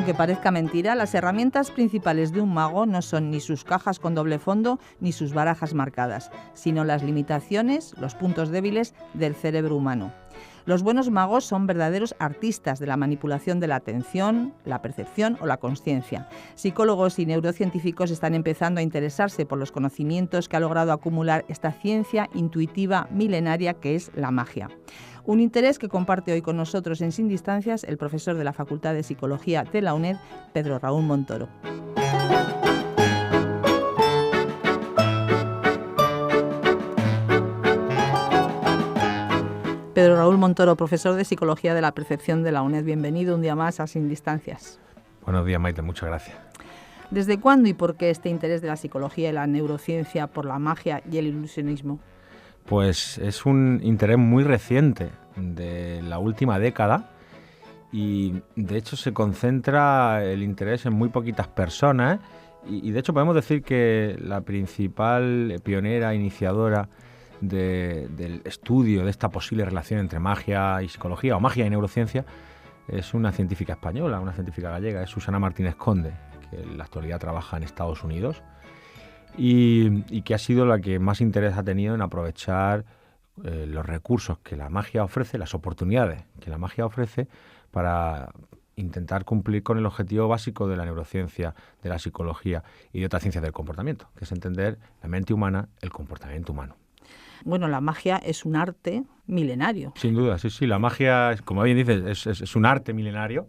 Aunque parezca mentira, las herramientas principales de un mago no son ni sus cajas con doble fondo ni sus barajas marcadas, sino las limitaciones, los puntos débiles del cerebro humano. Los buenos magos son verdaderos artistas de la manipulación de la atención, la percepción o la consciencia. Psicólogos y neurocientíficos están empezando a interesarse por los conocimientos que ha logrado acumular esta ciencia intuitiva milenaria que es la magia. Un interés que comparte hoy con nosotros en Sin Distancias el profesor de la Facultad de Psicología de la UNED, Pedro Raúl Montoro. Pedro Raúl Montoro, profesor de Psicología de la Percepción de la UNED. Bienvenido un día más a Sin Distancias. Buenos días, Maite, muchas gracias. ¿Desde cuándo y por qué este interés de la psicología y la neurociencia por la magia y el ilusionismo? Pues es un interés muy reciente de la última década y de hecho se concentra el interés en muy poquitas personas y de hecho podemos decir que la principal pionera, iniciadora del estudio de esta posible relación entre magia y psicología o magia y neurociencia es una científica española, una científica gallega, es Susana Martínez Conde, que en la actualidad trabaja en Estados Unidos y que ha sido la que más interés ha tenido en aprovechar los recursos que la magia ofrece, las oportunidades que la magia ofrece para intentar cumplir con el objetivo básico de la neurociencia, de la psicología y de otras ciencias del comportamiento, que es entender la mente humana, el comportamiento humano. Bueno, la magia es un arte milenario. Sin duda, sí, la magia, como bien dices, es un arte milenario.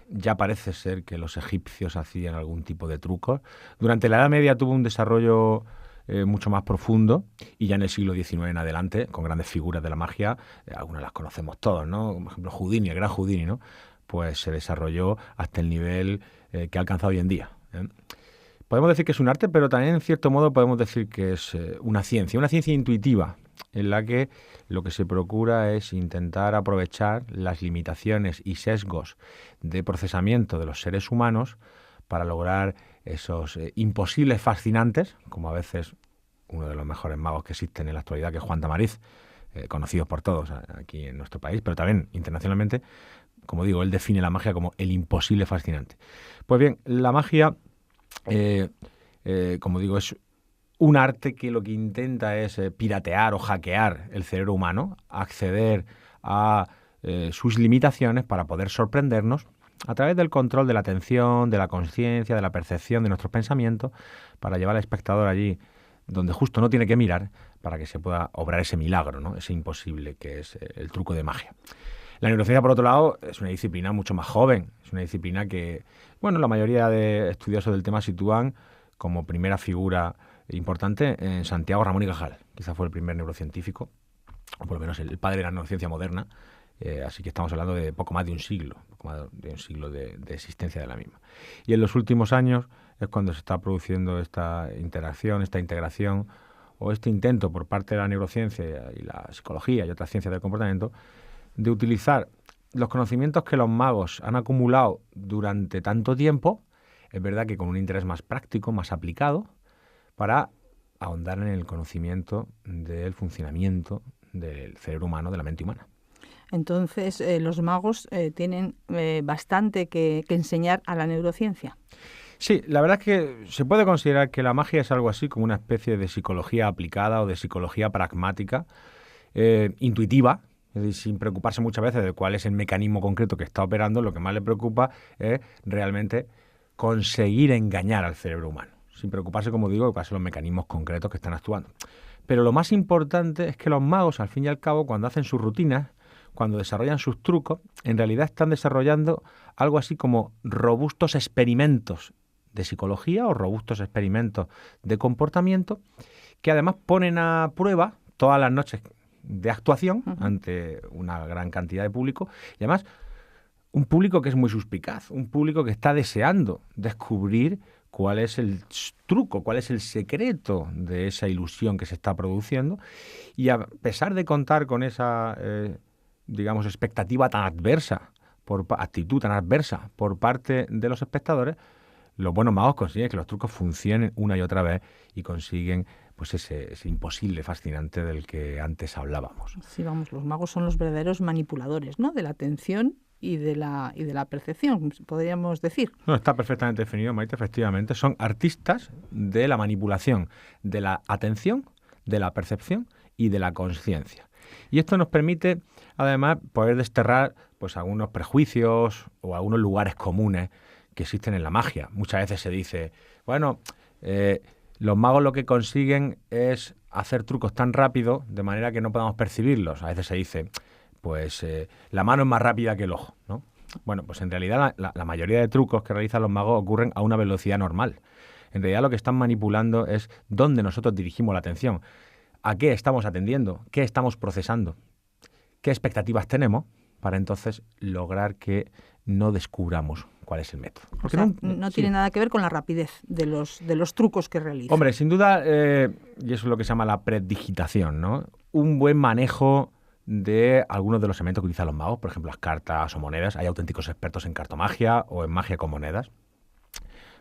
Ya parece ser que los egipcios hacían algún tipo de trucos. Durante la Edad Media tuvo un desarrollo mucho más profundo y ya en el siglo XIX en adelante, con grandes figuras de la magia, algunas las conocemos todos, ¿no? Por ejemplo, Houdini, el gran Houdini, ¿no? Pues se desarrolló hasta el nivel que ha alcanzado hoy en día, ¿eh? Podemos decir que es un arte, pero también en cierto modo podemos decir que es una ciencia intuitiva, en la que lo que se procura es intentar aprovechar las limitaciones y sesgos de procesamiento de los seres humanos para lograr esos imposibles fascinantes, como a veces uno de los mejores magos que existen en la actualidad, que es Juan Tamariz, conocido por todos aquí en nuestro país, pero también internacionalmente. Como digo, él define la magia como el imposible fascinante. Pues bien, la magia, como digo, es un arte que lo que intenta es piratear o hackear el cerebro humano, acceder a sus limitaciones para poder sorprendernos a través del control de la atención, de la conciencia, de la percepción de nuestros pensamientos, para llevar al espectador allí donde justo no tiene que mirar para que se pueda obrar ese milagro, ¿no? Ese imposible que es el truco de magia. La neurociencia, por otro lado, es una disciplina mucho más joven, es una disciplina que, bueno, la mayoría de estudiosos del tema sitúan como primera figura importante en Santiago Ramón y Cajal. Quizá fue el primer neurocientífico, o por lo menos el padre de la neurociencia moderna, así que estamos hablando de poco más de un siglo, de existencia de la misma. Y en los últimos años es cuando se está produciendo esta interacción, esta integración o este intento por parte de la neurociencia y la psicología y otras ciencias del comportamiento de utilizar los conocimientos que los magos han acumulado durante tanto tiempo, es verdad que con un interés más práctico, más aplicado, para ahondar en el conocimiento del funcionamiento del cerebro humano, de la mente humana. Entonces, los magos tienen bastante que enseñar a la neurociencia. Sí, la verdad es que se puede considerar que la magia es algo así como una especie de psicología aplicada o de psicología pragmática, intuitiva, es decir, sin preocuparse muchas veces de cuál es el mecanismo concreto que está operando. Lo que más le preocupa es realmente conseguir engañar al cerebro humano, sin preocuparse, como digo, de cuáles son los mecanismos concretos que están actuando. Pero lo más importante es que los magos, al fin y al cabo, cuando hacen sus rutinas, cuando desarrollan sus trucos, en realidad están desarrollando algo así como robustos experimentos de psicología o robustos experimentos de comportamiento que además ponen a prueba todas las noches de actuación ante una gran cantidad de público y además un público que es muy suspicaz, un público que está deseando descubrir cuál es el truco, cuál es el secreto de esa ilusión que se está produciendo y a pesar de contar con esa expectativa tan adversa, actitud tan adversa por parte de los espectadores, los buenos magos consiguen que los trucos funcionen una y otra vez y consiguen pues ese imposible fascinante del que antes hablábamos. Sí, vamos, los magos son los verdaderos manipuladores, ¿no?, de la atención y de la percepción, podríamos decir. No, está perfectamente definido, Maite, efectivamente. Son artistas de la manipulación, de la atención, de la percepción y de la consciencia. Y esto nos permite, además, poder desterrar pues algunos prejuicios o algunos lugares comunes que existen en la magia. Muchas veces se dice, bueno, los magos lo que consiguen es hacer trucos tan rápido de manera que no podamos percibirlos. A veces se dice, pues la mano es más rápida que el ojo, ¿no? Bueno, pues en realidad la mayoría de trucos que realizan los magos ocurren a una velocidad normal. En realidad lo que están manipulando es dónde nosotros dirigimos la atención, a qué estamos atendiendo, qué estamos procesando, qué expectativas tenemos para entonces lograr que no descubramos cuál es el método. Porque no tiene nada que ver con la rapidez de los trucos que realizan. Hombre, sin duda, y eso es lo que se llama la predigitación, ¿no? Un buen manejo de algunos de los elementos que utilizan los magos, por ejemplo, las cartas o monedas. Hay auténticos expertos en cartomagia o en magia con monedas.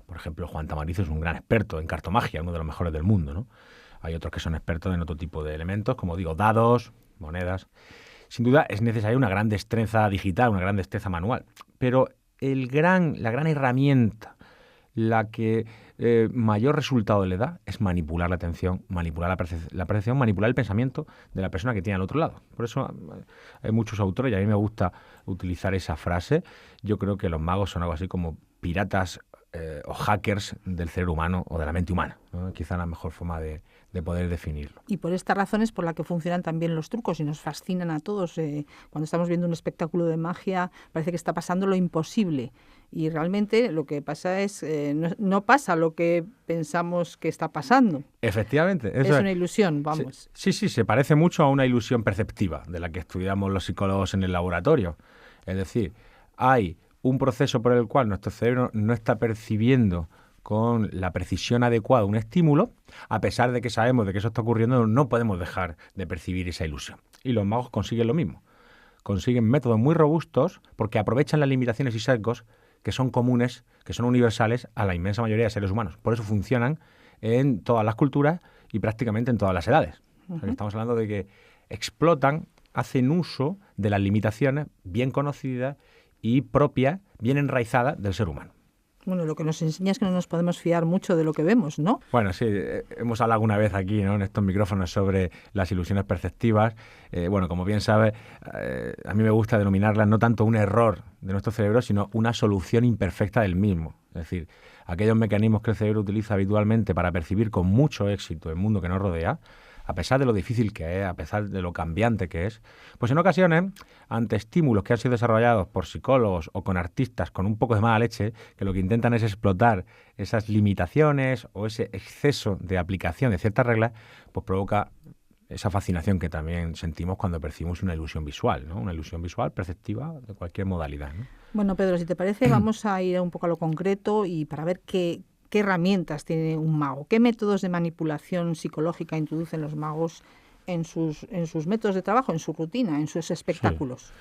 Por ejemplo, Juan Tamariz es un gran experto en cartomagia, uno de los mejores del mundo, ¿no? Hay otros que son expertos en otro tipo de elementos, como digo, dados, monedas. Sin duda es necesaria una gran destreza digital, una gran destreza manual, pero la gran herramienta, la que mayor resultado le da, es manipular la atención, manipular la percepción, manipular el pensamiento de la persona que tiene al otro lado. Por eso hay muchos autores, y a mí me gusta utilizar esa frase. Yo creo que los magos son algo así como piratas o hackers del cerebro humano o de la mente humana, ¿no? Quizá la mejor forma de poder definirlo. Y por esta razón es por la que funcionan también los trucos y nos fascinan a todos. Cuando estamos viendo un espectáculo de magia parece que está pasando lo imposible y realmente lo que pasa es no pasa lo que pensamos que está pasando. Efectivamente. Es una ilusión, vamos. Sí, se parece mucho a una ilusión perceptiva de la que estudiamos los psicólogos en el laboratorio. Es decir, hay un proceso por el cual nuestro cerebro no está percibiendo con la precisión adecuada un estímulo, a pesar de que sabemos de que eso está ocurriendo, no podemos dejar de percibir esa ilusión. Y los magos consiguen lo mismo. Consiguen métodos muy robustos porque aprovechan las limitaciones y sesgos que son comunes, que son universales a la inmensa mayoría de seres humanos. Por eso funcionan en todas las culturas y prácticamente en todas las edades. O sea, que estamos hablando de que explotan, hacen uso de las limitaciones bien conocidas y propias, bien enraizadas del ser humano. Bueno, lo que nos enseña es que no nos podemos fiar mucho de lo que vemos, ¿no? Bueno, sí, hemos hablado alguna vez aquí, ¿no?, en estos micrófonos sobre las ilusiones perceptivas. Bueno, como bien sabes, a mí me gusta denominarlas no tanto un error de nuestro cerebro, sino una solución imperfecta del mismo. Es decir, aquellos mecanismos que el cerebro utiliza habitualmente para percibir con mucho éxito el mundo que nos rodea, a pesar de lo difícil que es, a pesar de lo cambiante que es, pues en ocasiones, ante estímulos que han sido desarrollados por psicólogos o con artistas con un poco de mala leche, que lo que intentan es explotar esas limitaciones o ese exceso de aplicación de ciertas reglas, pues provoca esa fascinación que también sentimos cuando percibimos una ilusión visual, ¿no? Una ilusión visual perceptiva de cualquier modalidad, ¿no? Bueno, Pedro, si te parece, vamos a ir un poco a lo concreto y para ver qué herramientas tiene un mago, qué métodos de manipulación psicológica introducen los magos en sus métodos de trabajo, en su rutina, en sus espectáculos.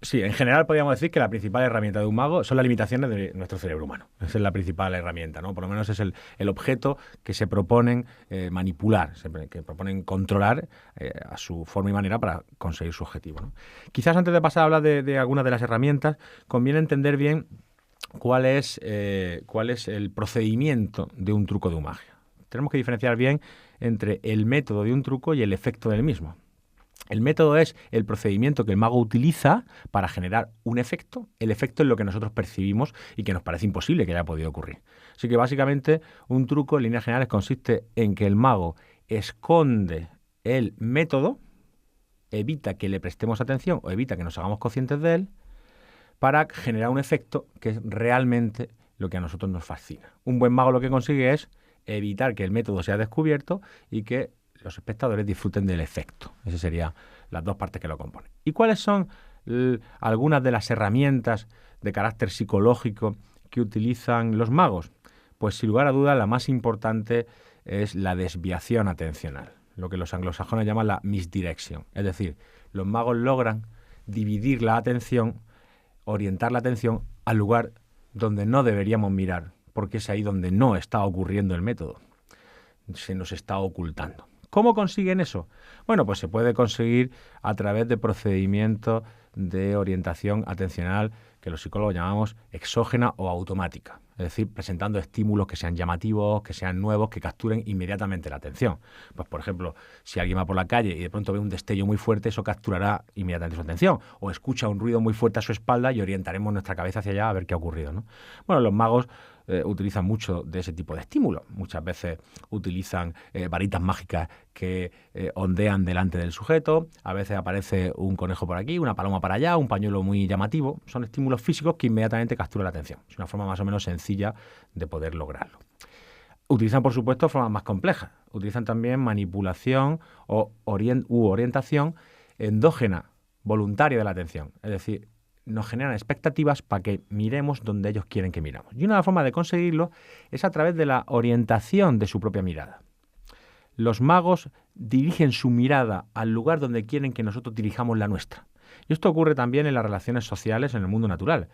Sí, en general podríamos decir que la principal herramienta de un mago son las limitaciones de nuestro cerebro humano. Esa es la principal herramienta, ¿no? Por lo menos es el objeto que se proponen manipular, que proponen controlar a su forma y manera para conseguir su objetivo, ¿no? Quizás antes de pasar a hablar de algunas de las herramientas, conviene entender bien cuál es el procedimiento de un truco de magia. Tenemos que diferenciar bien entre el método de un truco y el efecto del mismo. El método es el procedimiento que el mago utiliza para generar un efecto. El efecto es lo que nosotros percibimos y que nos parece imposible que haya podido ocurrir. Así que básicamente un truco en líneas generales consiste en que el mago esconde el método, evita que le prestemos atención o evita que nos hagamos conscientes de él, para generar un efecto que es realmente lo que a nosotros nos fascina. Un buen mago lo que consigue es evitar que el método sea descubierto y que los espectadores disfruten del efecto. Esas serían las dos partes que lo componen. ¿Y cuáles son algunas de las herramientas de carácter psicológico que utilizan los magos? Pues sin lugar a dudas la más importante es la desviación atencional, lo que los anglosajones llaman la misdirection. Es decir, los magos logran dividir la atención, orientar la atención al lugar donde no deberíamos mirar, porque es ahí donde no está ocurriendo el método. Se nos está ocultando. ¿Cómo consiguen eso? Bueno, pues se puede conseguir a través de procedimientos de orientación atencional que los psicólogos llamamos exógena o automática. Es decir, presentando estímulos que sean llamativos, que sean nuevos, que capturen inmediatamente la atención. Pues, por ejemplo, si alguien va por la calle y de pronto ve un destello muy fuerte, eso capturará inmediatamente su atención. O escucha un ruido muy fuerte a su espalda y orientaremos nuestra cabeza hacia allá a ver qué ha ocurrido, ¿no? Bueno, los magos utilizan mucho de ese tipo de estímulos. Muchas veces utilizan varitas mágicas que ondean delante del sujeto. A veces aparece un conejo por aquí, una paloma para allá, un pañuelo muy llamativo. Son estímulos físicos que inmediatamente capturan la atención. Es una forma más o menos sencilla de poder lograrlo. Utilizan, por supuesto, formas más complejas. Utilizan también manipulación u orientación endógena, voluntaria de la atención. Es decir, nos generan expectativas para que miremos donde ellos quieren que miramos. Y una forma de conseguirlo es a través de la orientación de su propia mirada. Los magos dirigen su mirada al lugar donde quieren que nosotros dirijamos la nuestra. Y esto ocurre también en las relaciones sociales en el mundo natural.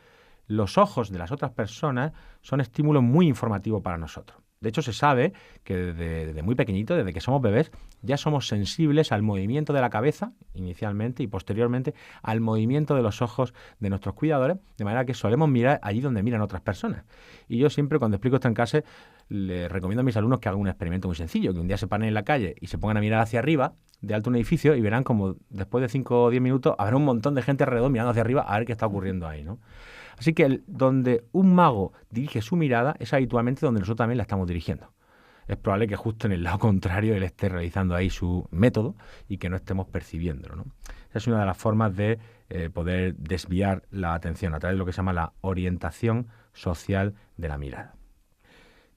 Los ojos de las otras personas son estímulos muy informativos para nosotros. De hecho, se sabe que desde muy pequeñito, desde que somos bebés, ya somos sensibles al movimiento de la cabeza, inicialmente, y posteriormente al movimiento de los ojos de nuestros cuidadores, de manera que solemos mirar allí donde miran otras personas. Y yo siempre, cuando explico esto en clase, les recomiendo a mis alumnos que hagan un experimento muy sencillo, que un día se paren en la calle y se pongan a mirar hacia arriba, de alto un edificio, y verán como después de 5 o 10 minutos habrá un montón de gente alrededor mirando hacia arriba a ver qué está ocurriendo ahí, ¿no? Así que donde un mago dirige su mirada es habitualmente donde nosotros también la estamos dirigiendo. Es probable que justo en el lado contrario él esté realizando ahí su método y que no estemos percibiéndolo, ¿no? Esa es una de las formas de poder desviar la atención a través de lo que se llama la orientación social de la mirada.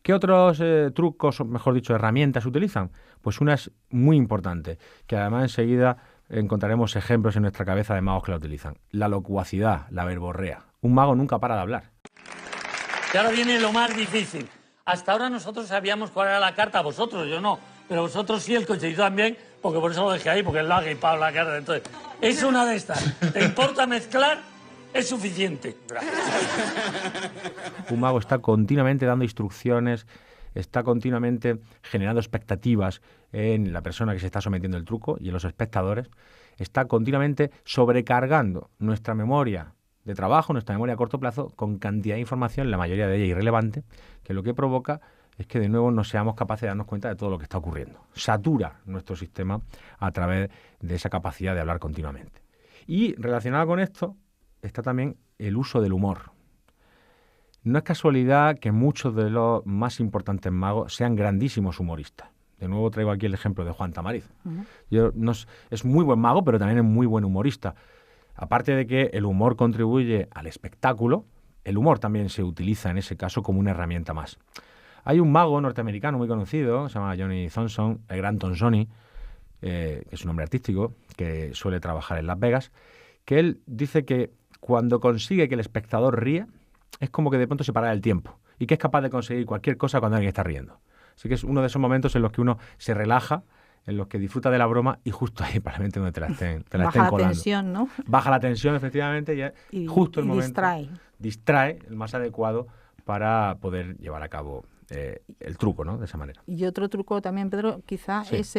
¿Qué otros trucos, o mejor dicho, herramientas utilizan? Pues una es muy importante, que además enseguida encontraremos ejemplos en nuestra cabeza de magos que la utilizan. La locuacidad, la verborrea. Un mago nunca para de hablar. Y ahora viene lo más difícil. Hasta ahora nosotros sabíamos cuál era la carta, vosotros, yo no. Pero vosotros sí, el cochecito también, porque por eso lo dejé ahí, porque es la y Pablo la carta. Entonces, es una de estas. ¿Te importa mezclar? Es suficiente. Un mago está continuamente dando instrucciones, está continuamente generando expectativas en la persona que se está sometiendo al truco y en los espectadores. Está continuamente sobrecargando nuestra memoria de trabajo, nuestra memoria a corto plazo, con cantidad de información, la mayoría de ella irrelevante, que lo que provoca es que de nuevo no seamos capaces de darnos cuenta de todo lo que está ocurriendo. Satura nuestro sistema a través de esa capacidad de hablar continuamente. Y relacionado con esto está también el uso del humor. No es casualidad que muchos de los más importantes magos sean grandísimos humoristas. De nuevo traigo aquí el ejemplo de Juan Tamariz. Es muy buen mago, pero también es muy buen humorista. Aparte de que el humor contribuye al espectáculo, el humor también se utiliza en ese caso como una herramienta más. Hay un mago norteamericano muy conocido, se llama Johnny Thompson, el gran Thompsoni, que es un nombre artístico, que suele trabajar en Las Vegas, que él dice que cuando consigue que el espectador ríe, es como que de pronto se para el tiempo y que es capaz de conseguir cualquier cosa cuando alguien está riendo. Así que es uno de esos momentos en los que uno se relaja, en los que disfruta de la broma y justo ahí, probablemente donde te la estén colando. Baja la tensión, ¿no? Baja la tensión, efectivamente, y justo el momento distrae el más adecuado para poder llevar a cabo el truco, ¿no? De esa manera. Y otro truco también, Pedro, quizá es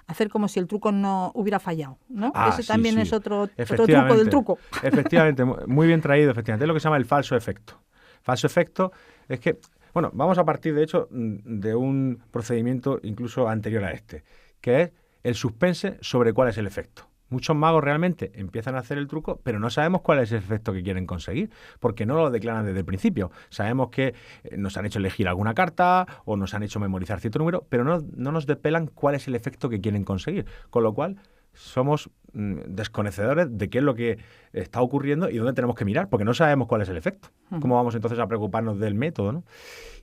hacer como si el truco no hubiera fallado, ¿no? Ese también es otro truco del truco. Efectivamente, muy bien traído, efectivamente. Es lo que se llama el falso efecto. Falso efecto es que, bueno, vamos a partir, de hecho, de un procedimiento incluso anterior a este, que es el suspense sobre cuál es el efecto. Muchos magos realmente empiezan a hacer el truco, pero no sabemos cuál es el efecto que quieren conseguir, porque no lo declaran desde el principio. Sabemos que nos han hecho elegir alguna carta o nos han hecho memorizar cierto número, pero no nos desvelan cuál es el efecto que quieren conseguir. Con lo cual, somos desconocedores de qué es lo que está ocurriendo y dónde tenemos que mirar, porque no sabemos cuál es el efecto. ¿Cómo vamos entonces a preocuparnos del método, ¿no?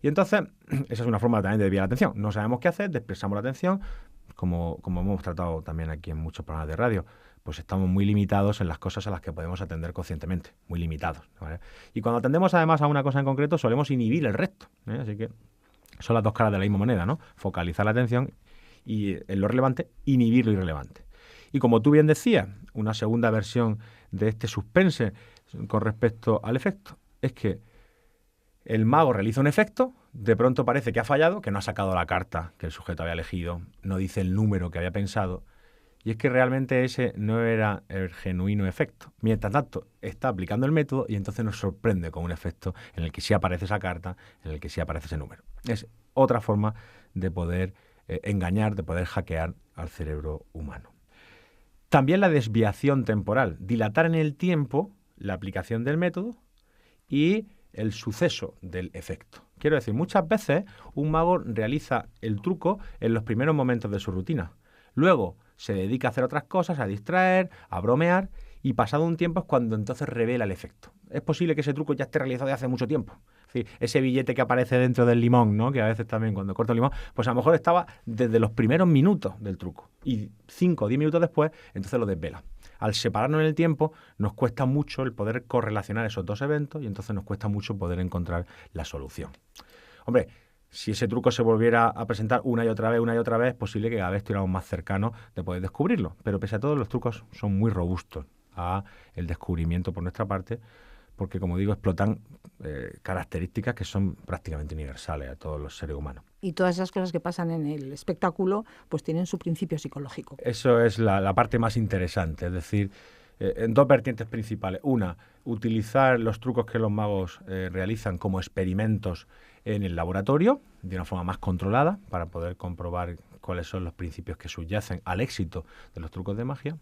Y entonces, esa es una forma también de desviar la atención. No sabemos qué hacer, dispersamos la atención. Como hemos tratado también aquí en muchos programas de radio, pues estamos muy limitados en las cosas a las que podemos atender conscientemente, muy limitados, ¿vale? Y cuando atendemos además a una cosa en concreto, solemos inhibir el resto, ¿eh? Así que son las dos caras de la misma moneda, ¿no? Focalizar la atención y en lo relevante, inhibir lo irrelevante. Y como tú bien decías, una segunda versión de este suspense con respecto al efecto es que el mago realiza un efecto de pronto parece que ha fallado, que no ha sacado la carta que el sujeto había elegido, no dice el número que había pensado, y es que realmente ese no era el genuino efecto. Mientras tanto, está aplicando el método y entonces nos sorprende con un efecto en el que sí aparece esa carta, en el que sí aparece ese número. Es otra forma de poder engañar, de poder hackear al cerebro humano. También la desviación temporal, dilatar en el tiempo la aplicación del método y el suceso del efecto. Quiero decir, muchas veces un mago realiza el truco en los primeros momentos de su rutina. Luego se dedica a hacer otras cosas, a distraer, a bromear, y pasado un tiempo es cuando entonces revela el efecto. Es posible que ese truco ya esté realizado de hace mucho tiempo. Es decir, ese billete que aparece dentro del limón, ¿no? Que a veces también cuando corto el limón, pues a lo mejor estaba desde los primeros minutos del truco. Y 5 o 10 minutos después, entonces lo desvela. Al separarnos en el tiempo, nos cuesta mucho el poder correlacionar esos dos eventos y entonces nos cuesta mucho poder encontrar la solución. Hombre, si ese truco se volviera a presentar una y otra vez, es posible que cada vez estuviéramos más cercanos de poder descubrirlo. Pero pese a todo, los trucos son muy robustos a el descubrimiento por nuestra parte, porque, como digo, explotan características que son prácticamente universales a todos los seres humanos. Y todas esas cosas que pasan en el espectáculo pues tienen su principio psicológico. Eso es la parte más interesante, es decir, en dos vertientes principales. Una, utilizar los trucos que los magos realizan como experimentos en el laboratorio, de una forma más controlada, para poder comprobar cuáles son los principios que subyacen al éxito de los trucos de magia.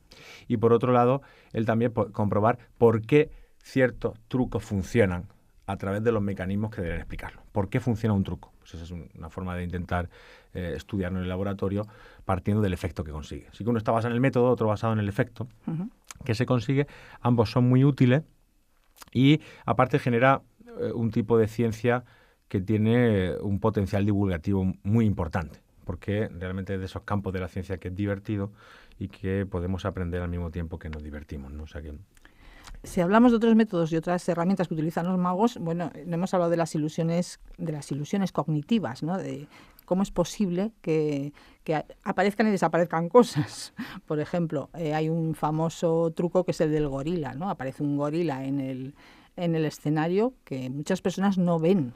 Y por otro lado, él también comprobar por qué ciertos trucos funcionan a través de los mecanismos que deben explicarlo. ¿Por qué funciona un truco? Pues esa es una forma de intentar estudiarlo en el laboratorio partiendo del efecto que consigue. Así que uno está basado en el método, otro basado en el efecto que se consigue. Ambos son muy útiles y aparte genera un tipo de ciencia que tiene un potencial divulgativo muy importante, porque realmente es de esos campos de la ciencia que es divertido y que podemos aprender al mismo tiempo que nos divertimos, ¿no? O sea que... Si hablamos de otros métodos y otras herramientas que utilizan los magos, bueno, no hemos hablado de las ilusiones cognitivas, ¿no? De cómo es posible que aparezcan y desaparezcan cosas. Por ejemplo, hay un famoso truco que es el del gorila, ¿no? Aparece un gorila en el escenario que muchas personas no ven.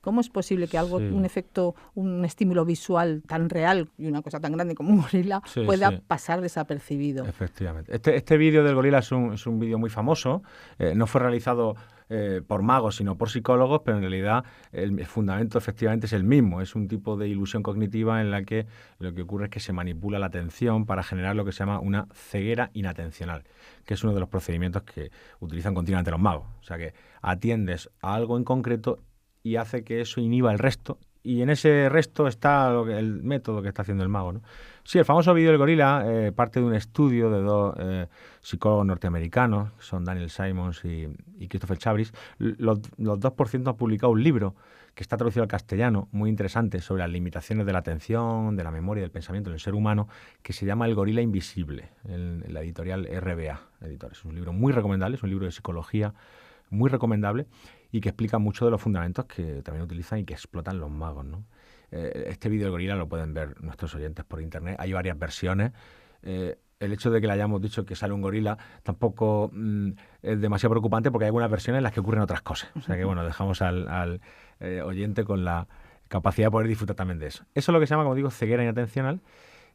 ¿Cómo es posible que algo, un efecto, un estímulo visual tan real y una cosa tan grande como un gorila pueda pasar desapercibido? Efectivamente. Este vídeo del gorila es un vídeo muy famoso. No fue realizado por magos, sino por psicólogos, pero en realidad el fundamento efectivamente es el mismo. Es un tipo de ilusión cognitiva en la que lo que ocurre es que se manipula la atención para generar lo que se llama una ceguera inatencional, que es uno de los procedimientos que utilizan continuamente los magos. O sea que atiendes a algo en concreto y hace que eso inhiba el resto, y en ese resto está el método que está haciendo el mago, ¿no? Sí, el famoso vídeo del gorila parte de un estudio de dos psicólogos norteamericanos, son Daniel Simons y Christopher Chabris. Los dos, por cierto, han publicado un libro que está traducido al castellano, muy interesante, sobre las limitaciones de la atención, de la memoria y del pensamiento en el ser humano, que se llama El gorila invisible, en la editorial RBA Editores. Es un libro muy recomendable, es un libro de psicología muy recomendable y que explica mucho de los fundamentos que también utilizan y que explotan los magos, ¿no? Este vídeo del gorila lo pueden ver nuestros oyentes por internet. Hay varias versiones. El hecho de que le hayamos dicho que sale un gorila tampoco es demasiado preocupante, porque hay algunas versiones en las que ocurren otras cosas. O sea que, bueno, dejamos al oyente con la capacidad de poder disfrutar también de eso. Eso es lo que se llama, como digo, ceguera inatencional.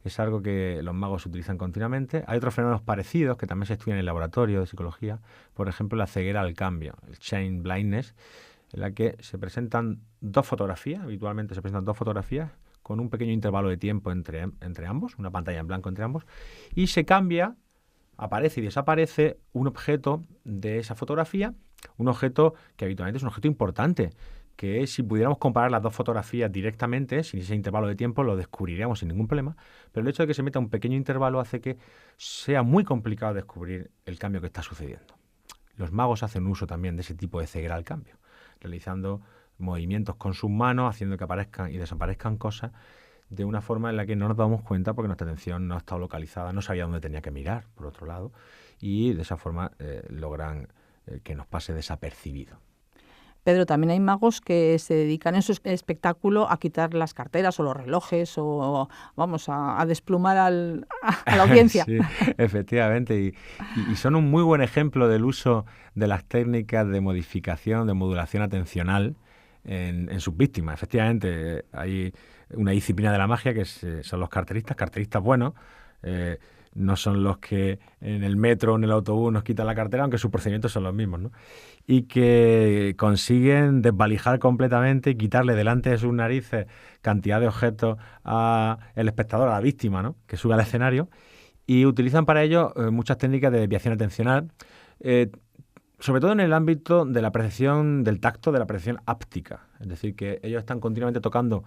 Es algo que los magos utilizan continuamente. Hay otros fenómenos parecidos que también se estudian en el laboratorio de psicología. Por ejemplo, la ceguera al cambio, el chain blindness, en la que se presentan dos fotografías, habitualmente se presentan dos fotografías con un pequeño intervalo de tiempo entre ambos, una pantalla en blanco entre ambos, y se cambia, aparece y desaparece un objeto de esa fotografía, un objeto que habitualmente es un objeto importante, que si pudiéramos comparar las dos fotografías directamente, sin ese intervalo de tiempo, lo descubriríamos sin ningún problema, pero el hecho de que se meta un pequeño intervalo hace que sea muy complicado descubrir el cambio que está sucediendo. Los magos hacen uso también de ese tipo de ceguera al cambio, realizando movimientos con sus manos, haciendo que aparezcan y desaparezcan cosas de una forma en la que no nos damos cuenta porque nuestra atención no ha estado localizada, no sabía dónde tenía que mirar, por otro lado, y de esa forma logran que nos pase desapercibido. Pedro, también hay magos que se dedican en su espectáculo a quitar las carteras o los relojes o, vamos, a desplumar a la audiencia. Sí, efectivamente. Y son un muy buen ejemplo del uso de las técnicas de modificación, de modulación atencional en sus víctimas. Efectivamente, hay una disciplina de la magia que son los carteristas buenos. No son los que en el metro o en el autobús nos quitan la cartera, aunque sus procedimientos son los mismos, ¿no? Y que consiguen desvalijar completamente y quitarle delante de sus narices cantidad de objetos al espectador, a la víctima, ¿no?, que sube al escenario, y utilizan para ello muchas técnicas de desviación atencional, sobre todo en el ámbito de la percepción del tacto, de la percepción áptica. Es decir, que ellos están continuamente tocando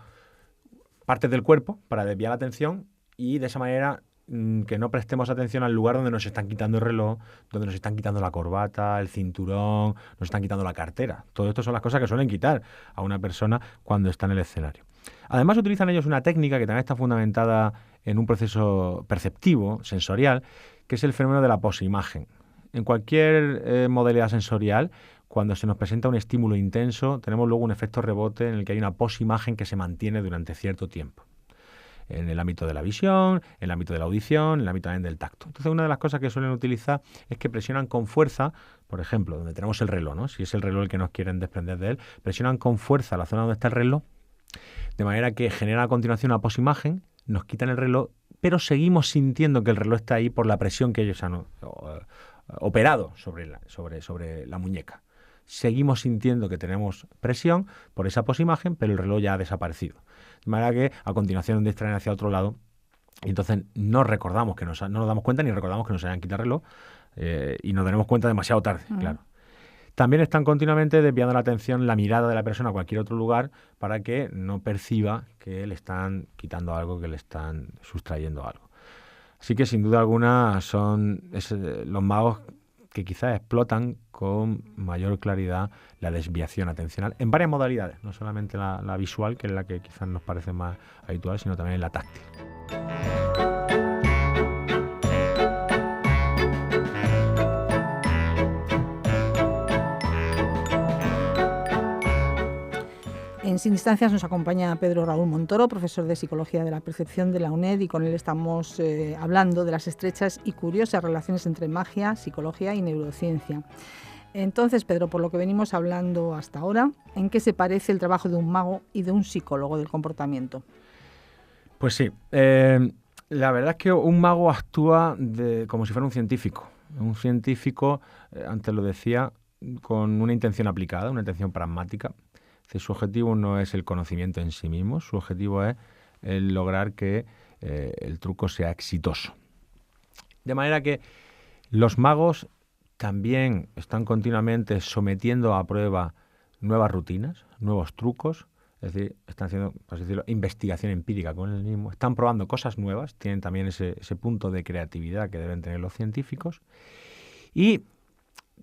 partes del cuerpo para desviar la atención y de esa manera que no prestemos atención al lugar donde nos están quitando el reloj, donde nos están quitando la corbata, el cinturón, nos están quitando la cartera. Todo esto son las cosas que suelen quitar a una persona cuando está en el escenario. Además, utilizan ellos una técnica que también está fundamentada en un proceso perceptivo, sensorial, que es el fenómeno de la posimagen. En cualquier modalidad sensorial, cuando se nos presenta un estímulo intenso, tenemos luego un efecto rebote en el que hay una posimagen que se mantiene durante cierto tiempo. En el ámbito de la visión, en el ámbito de la audición, en el ámbito también del tacto. Entonces, una de las cosas que suelen utilizar es que presionan con fuerza, por ejemplo, donde tenemos el reloj, ¿no?, si es el reloj el que nos quieren desprender de él, presionan con fuerza la zona donde está el reloj, de manera que genera a continuación una posimagen, nos quitan el reloj, pero seguimos sintiendo que el reloj está ahí por la presión que ellos han operado sobre la muñeca. Seguimos sintiendo que tenemos presión por esa posimagen, pero el reloj ya ha desaparecido. De manera que a continuación distraen hacia otro lado y entonces no recordamos no nos damos cuenta ni recordamos que nos hayan quitado el reloj y nos daremos cuenta demasiado tarde, claro. También están continuamente desviando la atención, la mirada de la persona a cualquier otro lugar para que no perciba que le están quitando algo, que le están sustrayendo algo. Así que sin duda alguna son los magos que quizás explotan con mayor claridad la desviación atencional en varias modalidades, no solamente la visual, que es la que quizás nos parece más habitual, sino también la táctil. En Sin Distancias nos acompaña Pedro Raúl Montoro, profesor de Psicología de la Percepción de la UNED, y con él estamos hablando de las estrechas y curiosas relaciones entre magia, psicología y neurociencia. Entonces, Pedro, por lo que venimos hablando hasta ahora, ¿en qué se parece el trabajo de un mago y de un psicólogo del comportamiento? Pues sí, la verdad es que un mago actúa como si fuera un científico. Un científico, antes lo decía, con una intención aplicada, una intención pragmática. Su objetivo no es el conocimiento en sí mismo, su objetivo es el lograr que el truco sea exitoso. De manera que los magos también están continuamente sometiendo a prueba nuevas rutinas, nuevos trucos, es decir, están haciendo, por así decirlo, investigación empírica con el mismo, están probando cosas nuevas, tienen también ese punto de creatividad que deben tener los científicos, y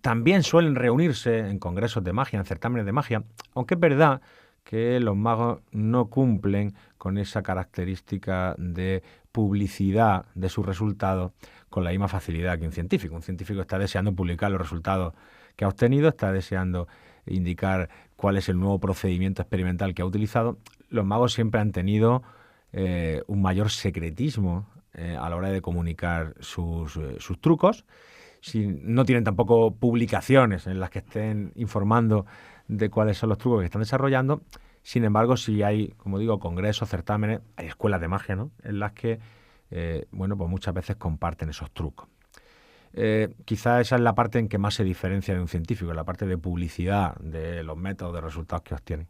también suelen reunirse en congresos de magia, en certámenes de magia, aunque es verdad que los magos no cumplen con esa característica de publicidad de sus resultados con la misma facilidad que un científico. Un científico está deseando publicar los resultados que ha obtenido, está deseando indicar cuál es el nuevo procedimiento experimental que ha utilizado. Los magos siempre han tenido un mayor secretismo a la hora de comunicar sus trucos. No tienen tampoco publicaciones en las que estén informando de cuáles son los trucos que están desarrollando. Sin embargo, sí hay, como digo, congresos, certámenes, hay escuelas de magia, ¿no?, en las que pues muchas veces comparten esos trucos. Quizás esa es la parte en que más se diferencia de un científico, la parte de publicidad de los métodos, de resultados que obtienen.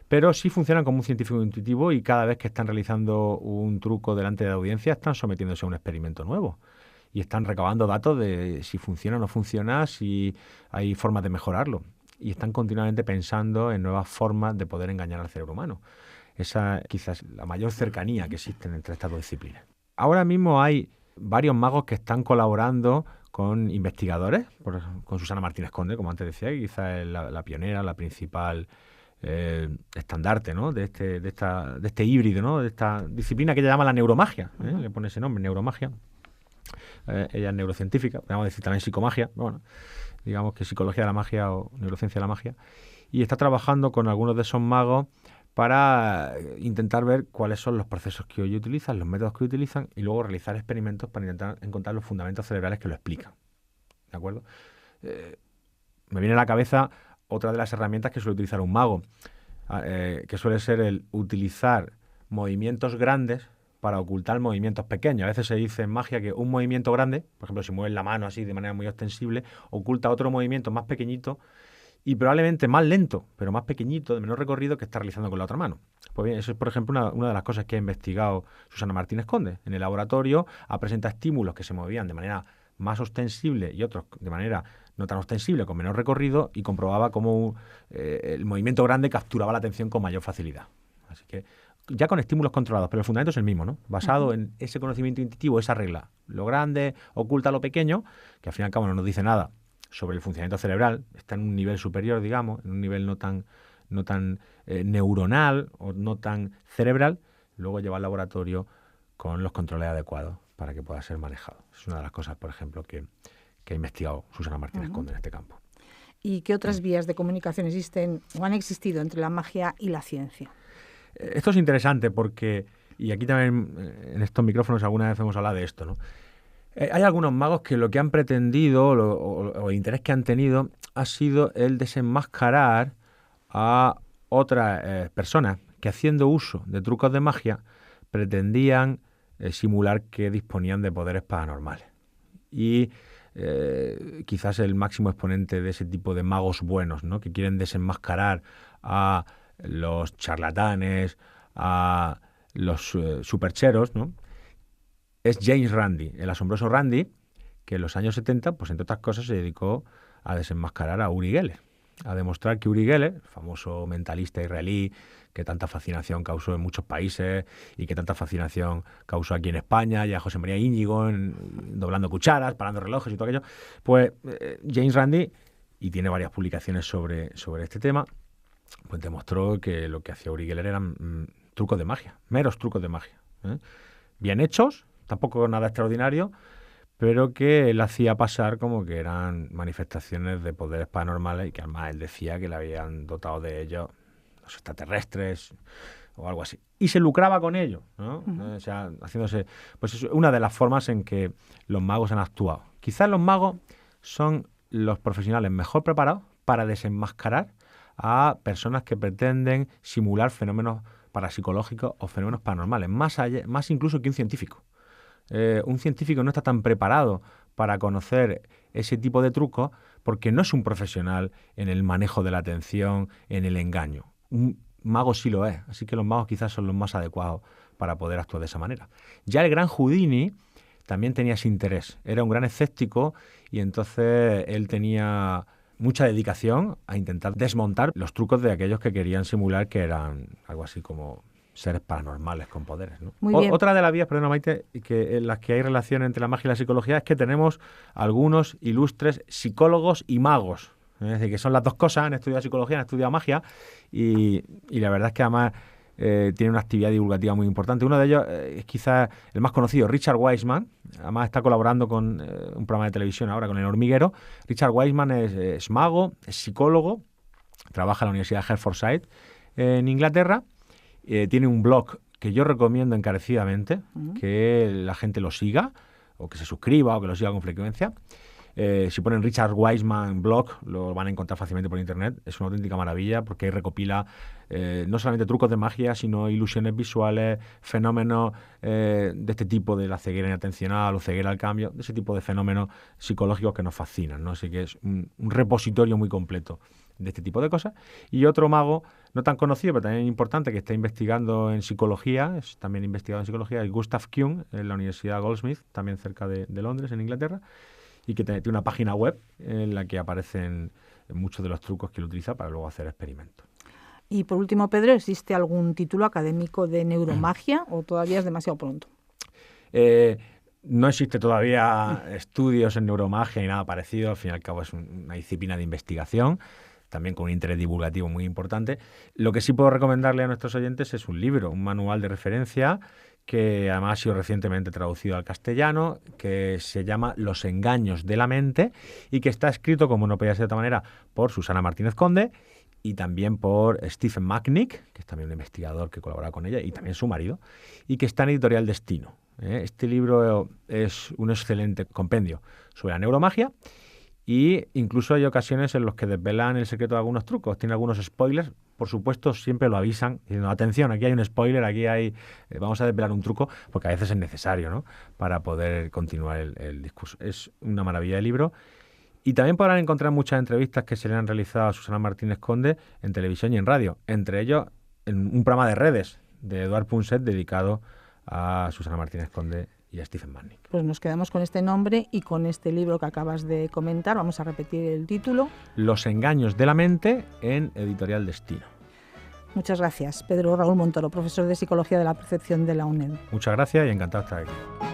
Pero sí funcionan como un científico intuitivo y cada vez que están realizando un truco delante de la audiencia están sometiéndose a un experimento nuevo. Y están recabando datos de si funciona o no funciona, si hay formas de mejorarlo. Y están continuamente pensando en nuevas formas de poder engañar al cerebro humano. Esa quizás es la mayor cercanía que existe entre estas dos disciplinas. Ahora mismo hay varios magos que están colaborando con investigadores, con Susana Martínez Conde, como antes decía, que quizás es la pionera, la principal estandarte, ¿no?, de este híbrido, ¿no?, de esta disciplina que ella llama la neuromagia. Le pone ese nombre, neuromagia. Ella es neurocientífica, podemos decir también psicomagia, bueno, digamos que psicología de la magia o neurociencia de la magia, y está trabajando con algunos de esos magos para intentar ver cuáles son los procesos que hoy utilizan, los métodos que utilizan, y luego realizar experimentos para intentar encontrar los fundamentos cerebrales que lo explican. ¿De acuerdo? Me viene a la cabeza otra de las herramientas que suele utilizar un mago. que suele ser el utilizar movimientos grandes para ocultar movimientos pequeños. A veces se dice en magia que un movimiento grande, por ejemplo, si mueves la mano así de manera muy ostensible, oculta otro movimiento más pequeñito y probablemente más lento, pero más pequeñito, de menor recorrido, que está realizando con la otra mano. Pues bien, eso es, por ejemplo, una de las cosas que ha investigado Susana Martínez Conde. En el laboratorio ha presentado estímulos que se movían de manera más ostensible y otros de manera no tan ostensible, con menor recorrido, y comprobaba cómo el movimiento grande capturaba la atención con mayor facilidad. Así que ya con estímulos controlados, pero el fundamento es el mismo, ¿no? Basado en ese conocimiento intuitivo, esa regla. Lo grande oculta lo pequeño, que al fin y al cabo no nos dice nada sobre el funcionamiento cerebral, está en un nivel superior, digamos, en un nivel no tan neuronal o no tan cerebral, luego lleva al laboratorio con los controles adecuados para que pueda ser manejado. Es una de las cosas, por ejemplo, que ha investigado Susana Martínez Conde en este campo. ¿Y qué otras vías de comunicación existen o han existido entre la magia y la ciencia? Esto es interesante porque, y aquí también en estos micrófonos alguna vez hemos hablado de esto, ¿no? Hay algunos magos que lo que han pretendido o el interés que han tenido ha sido el desenmascarar a otras personas que, haciendo uso de trucos de magia, pretendían simular que disponían de poderes paranormales. Y quizás el máximo exponente de ese tipo de magos buenos, ¿no? Que quieren desenmascarar a los charlatanes, a los supercheros, ¿no? Es James Randi, el asombroso Randi, que en los años 70, pues entre otras cosas, se dedicó a desenmascarar a Uri Geller, a demostrar que Uri Geller, el famoso mentalista israelí que tanta fascinación causó en muchos países y que tanta fascinación causó aquí en España, y a José María Íñigo doblando cucharas, parando relojes y todo aquello, pues James Randi, y tiene varias publicaciones sobre este tema, pues demostró que lo que hacía Uri Geller eran trucos de magia, meros trucos de magia, bien hechos, tampoco nada extraordinario, pero que él hacía pasar como que eran manifestaciones de poderes paranormales y que además él decía que le habían dotado de ellos los extraterrestres o algo así. Y se lucraba con ello, ¿no? O sea, haciéndose... Pues es una de las formas en que los magos han actuado. Quizás los magos son los profesionales mejor preparados para desenmascarar a personas que pretenden simular fenómenos parapsicológicos o fenómenos paranormales, más incluso que un científico. Un científico no está tan preparado para conocer ese tipo de trucos porque no es un profesional en el manejo de la atención, en el engaño. Un mago sí lo es, así que los magos quizás son los más adecuados para poder actuar de esa manera. Ya el gran Houdini también tenía ese interés, era un gran escéptico y entonces él tenía mucha dedicación a intentar desmontar los trucos de aquellos que querían simular que eran algo así como seres paranormales con poderes, ¿no? Muy bien. Otra de las vías, perdona Maite, en las que hay relación entre la magia y la psicología es que tenemos algunos ilustres psicólogos y magos. Es decir, que son las dos cosas, han estudiado psicología, han estudiado magia y la verdad es que además tiene una actividad divulgativa muy importante. Uno de ellos es quizás el más conocido, Richard Wiseman. Además está colaborando con un programa de televisión ahora, con El Hormiguero. Richard Wiseman es mago, es psicólogo, trabaja en la Universidad de Hertfordshire en Inglaterra. Tiene un blog que yo recomiendo encarecidamente que la gente lo siga o que se suscriba o que lo siga con frecuencia. Si ponen Richard Wiseman blog lo van a encontrar fácilmente por internet. Es una auténtica maravilla porque ahí recopila no solamente trucos de magia, sino ilusiones visuales, fenómenos de este tipo, de la ceguera inatencional o ceguera al cambio, de ese tipo de fenómenos psicológicos que nos fascinan, ¿no? Así que es un repositorio muy completo de este tipo de cosas. Y otro mago, no tan conocido, pero también importante, que está investigando en psicología, es también investigado en psicología, es Gustav Kuhn, en la Universidad Goldsmith, también cerca de Londres, en Inglaterra, y que tiene una página web en la que aparecen muchos de los trucos que él utiliza para luego hacer experimentos. Y por último, Pedro, ¿existe algún título académico de neuromagia o todavía es demasiado pronto? No existe todavía estudios en neuromagia ni nada parecido, al fin y al cabo es una disciplina de investigación, también con un interés divulgativo muy importante. Lo que sí puedo recomendarle a nuestros oyentes es un libro, un manual de referencia que además ha sido recientemente traducido al castellano, que se llama Los engaños de la mente y que está escrito, como no podía ser de otra manera, por Susana Martínez Conde y también por Stephen Macknick, que es también un investigador que colabora con ella, y también su marido, y que está en Editorial Destino. Este libro es un excelente compendio sobre la neuromagia y incluso hay ocasiones en las que desvelan el secreto de algunos trucos. Tiene algunos spoilers por supuesto, siempre lo avisan, diciendo, atención, aquí hay un spoiler, vamos a desvelar un truco, porque a veces es necesario, ¿no?, para poder continuar el discurso. Es una maravilla de libro. Y también podrán encontrar muchas entrevistas que se le han realizado a Susana Martínez Conde en televisión y en radio, entre ellos en un programa de redes de Eduard Punset dedicado a Susana Martínez Conde y a Stephen Manning. Pues nos quedamos con este nombre y con este libro que acabas de comentar. Vamos a repetir el título. Los engaños de la mente, en Editorial Destino. Muchas gracias, Pedro Raúl Montoro, profesor de Psicología de la Percepción de la UNED. Muchas gracias y encantado de estar aquí.